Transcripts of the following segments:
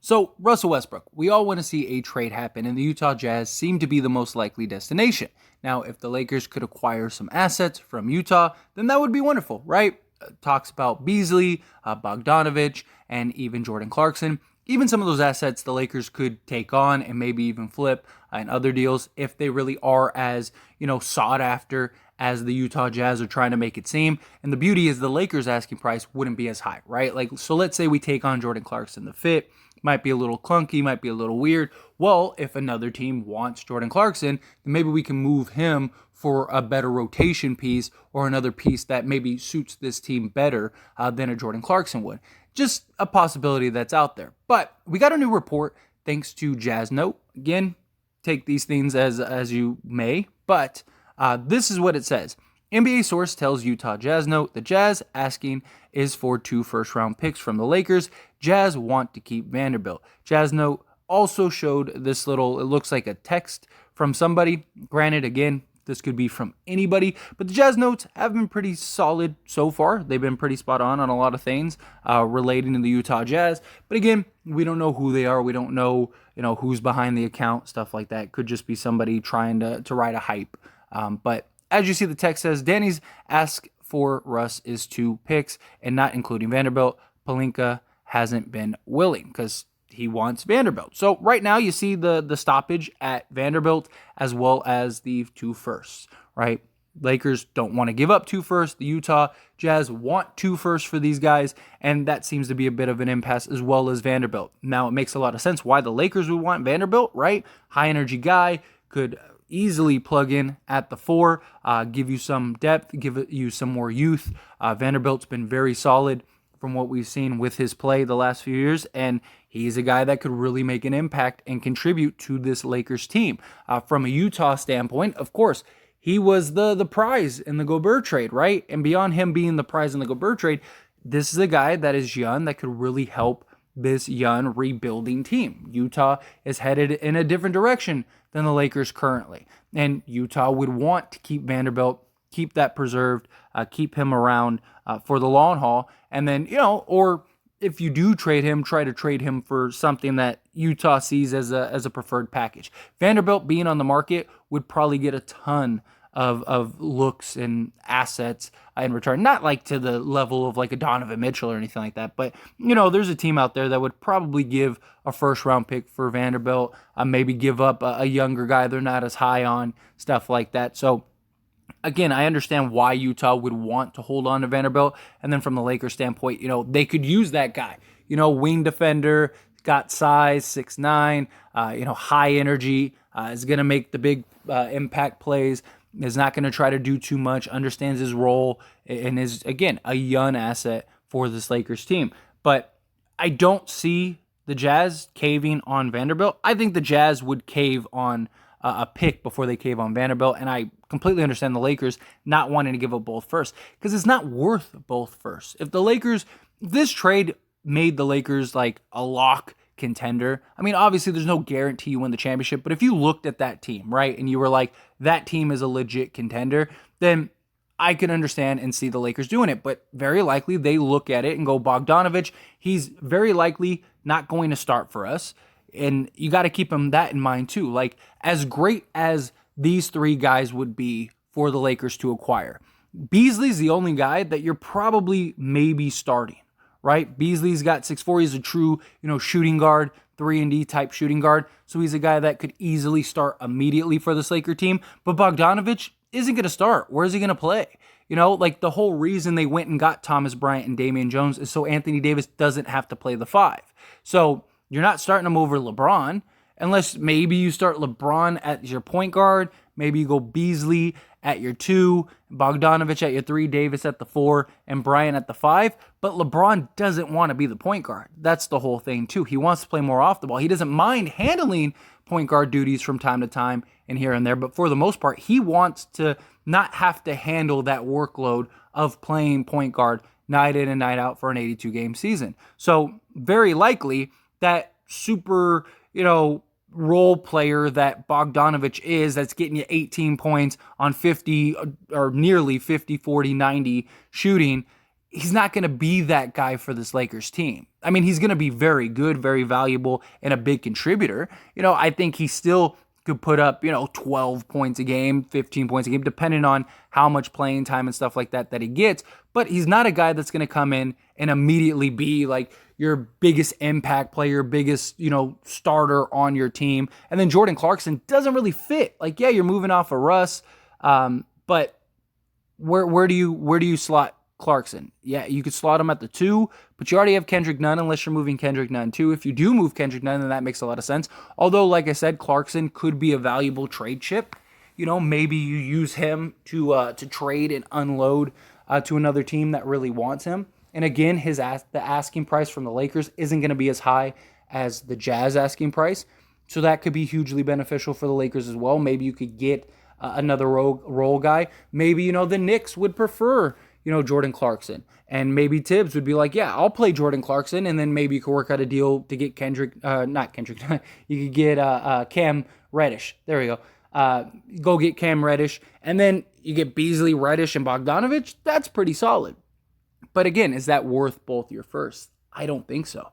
So, Russell Westbrook, we all want to see a trade happen, and the Utah Jazz seem to be the most likely destination. Now, if the Lakers could acquire some assets from Utah, then that would be wonderful, right? Talks about Beasley, Bogdanovich, and even Jordan Clarkson. Even some of those assets the Lakers could take on and maybe even flip in other deals if they really are as, sought after as the Utah Jazz are trying to make it seem. And the beauty is the Lakers asking price wouldn't be as high, right? So let's say we take on Jordan Clarkson. The fit might be a little clunky, might be a little weird. Well, if another team wants Jordan Clarkson, then maybe we can move him for a better rotation piece or another piece that maybe suits this team better than a Jordan Clarkson would. Just a possibility that's out there. But we got a new report thanks to Jazz Note. Again, take these things as you may, but this is what it says. NBA source tells Utah Jazz Note the Jazz asking is for 2 first-round picks from the Lakers. Jazz want to keep Vanderbilt. Jazz Note also showed this it looks like a text from somebody. Granted, again, this could be from anybody, but the Jazz Notes have been pretty solid so far. They've been pretty spot on a lot of things relating to the Utah Jazz. But again, we don't know who they are. We don't know, who's behind the account, stuff like that. Could just be somebody trying to ride a hype. But as you see, the text says, Danny's ask for Russ is 2 picks and not including Vanderbilt. Pelinka hasn't been willing because he wants Vanderbilt. So right now you see the stoppage at Vanderbilt as well as the 2 firsts, right? Lakers don't want to give up 2 firsts. The Utah Jazz want 2 firsts for these guys, and that seems to be a bit of an impasse as well as Vanderbilt. Now, it makes a lot of sense why the Lakers would want Vanderbilt, right? High energy guy, could easily plug in at the 4, give you some depth, give you some more youth. Vanderbilt's been very solid from what we've seen with his play the last few years, and he's a guy that could really make an impact and contribute to this Lakers team. From a Utah standpoint, of course, he was the prize in the Gobert trade, right? And beyond him being the prize in the Gobert trade, this is a guy that is young that could really help this young rebuilding team. Utah is headed in a different direction than the Lakers currently. And Utah would want to keep Vanderbilt, keep that preserved, keep him around for the long haul. And then, or if you do trade him, try to trade him for something that Utah sees as a preferred package. Vanderbilt being on the market would probably get a ton of looks and assets in return. Not like to the level of like a Donovan Mitchell or anything like that, but there's a team out there that would probably give a first-round pick for Vanderbilt, maybe give up a younger guy they're not as high on, stuff like that. So again, I understand why Utah would want to hold on to Vanderbilt. And then from the Lakers standpoint, they could use that guy, wing defender, got size, 6'9", high energy, is going to make the big impact plays, is not going to try to do too much, understands his role, and is, again, a young asset for this Lakers team. But I don't see the Jazz caving on Vanderbilt. I think the Jazz would cave on a pick before they cave on Vanderbilt, and I completely understand the Lakers not wanting to give up both firsts because it's not worth both firsts. If this trade made the Lakers like a lock contender, I mean, obviously there's no guarantee you win the championship, but if you looked at that team, right, and you were like, that team is a legit contender, then I can understand and see the Lakers doing it. But very likely they look at it and go, Bogdanovich, he's very likely not going to start for us. And you got to keep that in mind too. Like, as great as these 3 guys would be for the Lakers to acquire, Beasley's the only guy that you're probably maybe starting, right? Beasley's got 6'4". He's a true, shooting guard, 3-and-D type shooting guard. So he's a guy that could easily start immediately for this Laker team. But Bogdanovich isn't going to start. Where is he going to play? Like the whole reason they went and got Thomas Bryant and Damian Jones is so Anthony Davis doesn't have to play the 5. So you're not starting him over LeBron unless maybe you start LeBron at your point guard. Maybe you go Beasley at your 2, Bogdanovich at your 3, Davis at the 4, and Bryant at the 5. But LeBron doesn't want to be the point guard. That's the whole thing too. He wants to play more off the ball. He doesn't mind handling point guard duties from time to time and here and there. But for the most part, he wants to not have to handle that workload of playing point guard night in and night out for an 82-game season. So very likely that super, role player that Bogdanovich is, that's getting you 18 points on 50 or nearly 50, 40, 90 shooting, he's not going to be that guy for this Lakers team. I mean, he's going to be very good, very valuable, and a big contributor. I think he still could put up, 12 points a game, 15 points a game, depending on how much playing time and stuff like that he gets. But he's not a guy that's going to come in and immediately be like your biggest impact player, biggest, starter on your team. And then Jordan Clarkson doesn't really fit. Like, yeah, you're moving off of Russ, but where do you slot Clarkson? Yeah, you could slot him at the 2, but you already have Kendrick Nunn unless you're moving Kendrick Nunn too. If you do move Kendrick Nunn, then that makes a lot of sense. Although, like I said, Clarkson could be a valuable trade chip. Maybe you use him to trade and unload to another team that really wants him. And again, the asking price from the Lakers isn't going to be as high as the Jazz asking price. So that could be hugely beneficial for the Lakers as well. Maybe you could get another role guy. Maybe, the Knicks would prefer, Jordan Clarkson. And maybe Tibbs would be like, yeah, I'll play Jordan Clarkson. And then maybe you could work out a deal to get not Kendrick. You could get Cam Reddish. There we go. Go get Cam Reddish. And then you get Beasley, Reddish, and Bogdanovich. That's pretty solid. But again, is that worth both your firsts? I don't think so.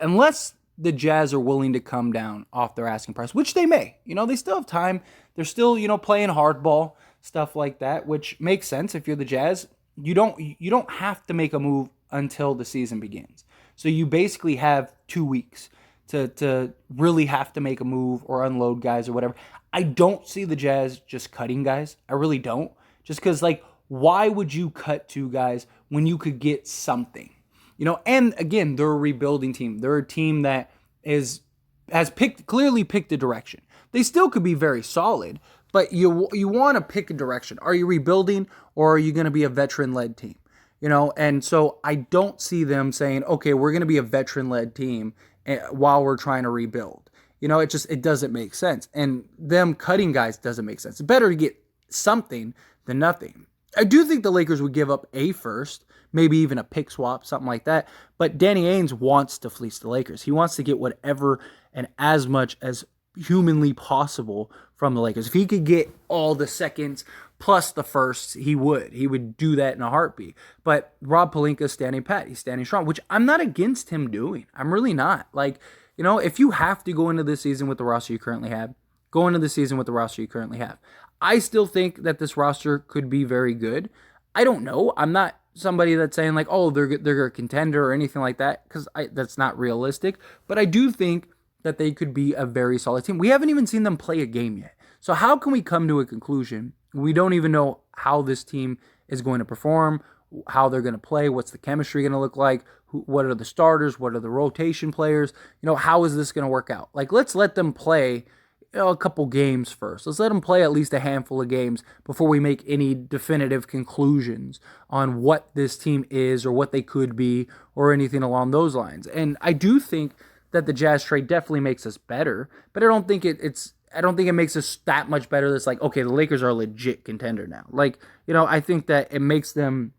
Unless the Jazz are willing to come down off their asking price, which they may. They still have time. They're still, playing hardball, stuff like that, which makes sense if you're the Jazz. You don't have to make a move until the season begins. So you basically have 2 weeks to really have to make a move or unload guys or whatever. I don't see the Jazz just cutting guys. I really don't. Just because, why would you cut 2 guys when you could get something? And again, they're a rebuilding team. They're a team that has clearly picked a direction. They still could be very solid, but you want to pick a direction. Are you rebuilding, or are you going to be a veteran-led team? And so I don't see them saying, okay, we're going to be a veteran-led team while we're trying to rebuild. It doesn't make sense. And them cutting guys doesn't make sense. It's better to get something than nothing. I do think the Lakers would give up a first, maybe even a pick swap, something like that. But Danny Ainge wants to fleece the Lakers. He wants to get whatever and as much as humanly possible from the Lakers. If he could get all the seconds plus the firsts, he would. He would do that in a heartbeat. But Rob Pelinka's standing pat. He's standing strong, which I'm not against him doing. I'm really not. If you have to go into this season with the roster you currently have, go into the season with the roster you currently have. I still think that this roster could be very good. I don't know. I'm not somebody that's saying they're a contender or anything like that, because that's not realistic. But I do think that they could be a very solid team. We haven't even seen them play a game yet. So how can we come to a conclusion? We don't even know how this team is going to perform, how they're going to play, what's the chemistry going to look like, what are the starters, what are the rotation players, how is this going to work out? Let's let them play a couple games first. Let's let them play at least a handful of games before we make any definitive conclusions on what this team is or what they could be or anything along those lines. And I do think that the Jazz trade definitely makes us better, but I don't think it makes us that much better. That's okay, the Lakers are a legit contender now. I think that it makes them,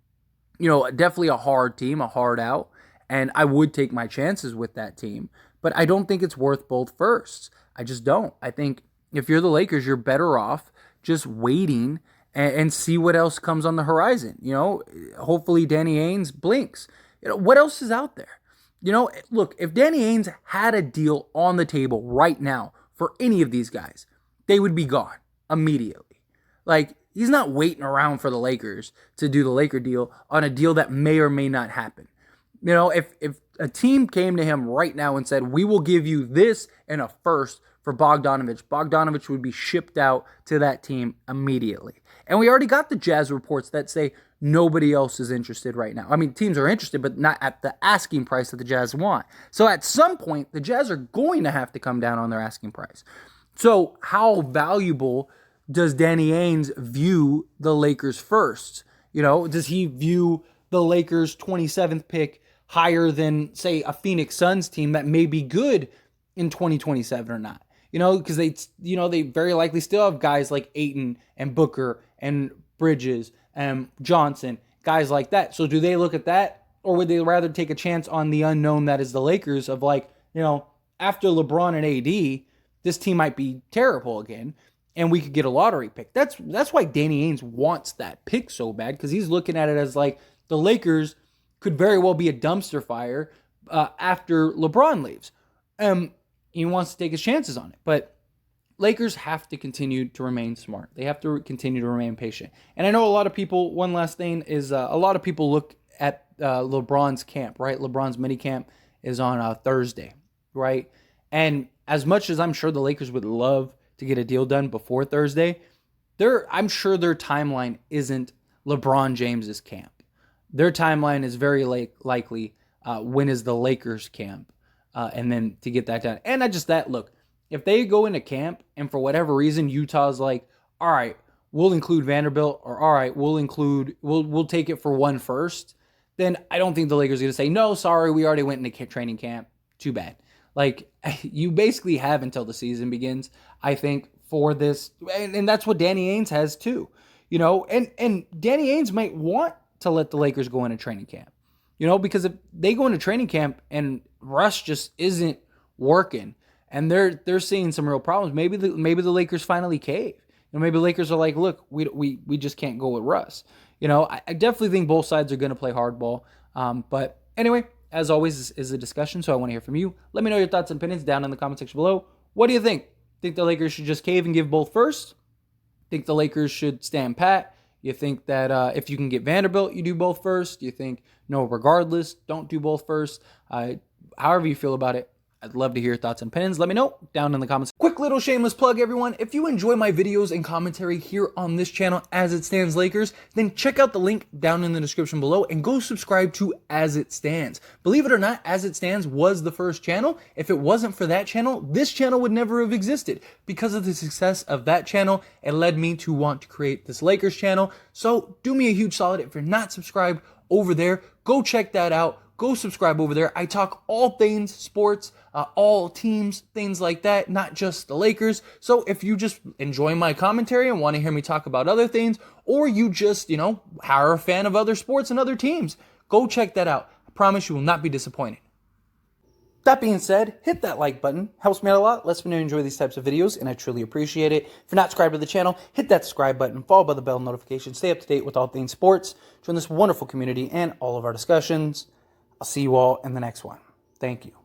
definitely a hard team, a hard out, and I would take my chances with that team, but I don't think it's worth both firsts. I just don't. I think if you're the Lakers, you're better off just waiting and see what else comes on the horizon. Hopefully Danny Ainge blinks. What else is out there? Look, if Danny Ainge had a deal on the table right now for any of these guys, they would be gone immediately. He's not waiting around for the Lakers to do the Laker deal on a deal that may or may not happen. If a team came to him right now and said, we will give you this and a first for Bogdanovich would be shipped out to that team immediately. And we already got the Jazz reports that say nobody else is interested right now. I mean, teams are interested, but not at the asking price that the Jazz want. So at some point, the Jazz are going to have to come down on their asking price. So how valuable does Danny Ainge view the Lakers first? Does he view the Lakers' 27th pick higher than, say, a Phoenix Suns team that may be good in 2027 or not? Because they very likely still have guys like Ayton and Booker and Bridges and Johnson, guys like that. So do they look at that, or would they rather take a chance on the unknown that is the Lakers of after LeBron and AD, this team might be terrible again, and we could get a lottery pick. That's why Danny Ainge wants that pick so bad, because he's looking at it as the Lakers could very well be a dumpster fire after LeBron leaves. He wants to take his chances on it. But Lakers have to continue to remain smart. They have to continue to remain patient. And I know a lot of people, one last thing is a lot of people look at LeBron's camp, right? LeBron's mini camp is on Thursday, right? And as much as I'm sure the Lakers would love to get a deal done before Thursday, I'm sure their timeline isn't LeBron James's camp. Their timeline is very likely when is the Lakers camp, and then to get that done. And not just that, look, if they go into camp and for whatever reason Utah's like, all right, we'll include Vanderbilt, or all right, we'll take it for one first, then I don't think the Lakers are going to say, no, sorry, we already went into training camp. Too bad. Like, you basically have until the season begins, I think, for this. And that's what Danny Ainge has too. You know, and Danny Ainge might want to let the Lakers go into training camp. You know, because if they go into training camp and Russ just isn't working and they're seeing some real problems, maybe the Lakers finally cave. You know, maybe the Lakers are like, look, we just can't go with Russ. You know, I definitely think both sides are going to play hardball. But anyway, as always, this is a discussion, so I want to hear from you. Let me know your thoughts and opinions down in the comment section below. What do you think? Think the Lakers should just cave and give both first? Think the Lakers should stand pat? You think that if you can get Vanderbilt, you do both first? You think, no, regardless, don't do both first? However you feel about it, I'd love to hear your thoughts and opinions. Let me know down in the comments. Quick little shameless plug, everyone. If you enjoy my videos and commentary here on this channel, As It Stands Lakers, then check out the link down in the description below and go subscribe to As It Stands. Believe it or not, As It Stands was the first channel. If it wasn't for that channel, this channel would never have existed. Because of the success of that channel, it led me to want to create this Lakers channel. So do me a huge solid. If you're not subscribed over there, go check that out. Go subscribe over there. I talk all things sports, all teams, things like that, not just the Lakers. So if you just enjoy my commentary and want to hear me talk about other things, or you just, you know, are a fan of other sports and other teams, go check that out. I promise you will not be disappointed. That being said, hit that like button. Helps me out a lot. Lets me know you enjoy these types of videos, and I truly appreciate it. If you're not subscribed to the channel, hit that subscribe button, followed by the bell notification. Stay up to date with all things sports. Join this wonderful community and all of our discussions. I'll see you all in the next one. Thank you.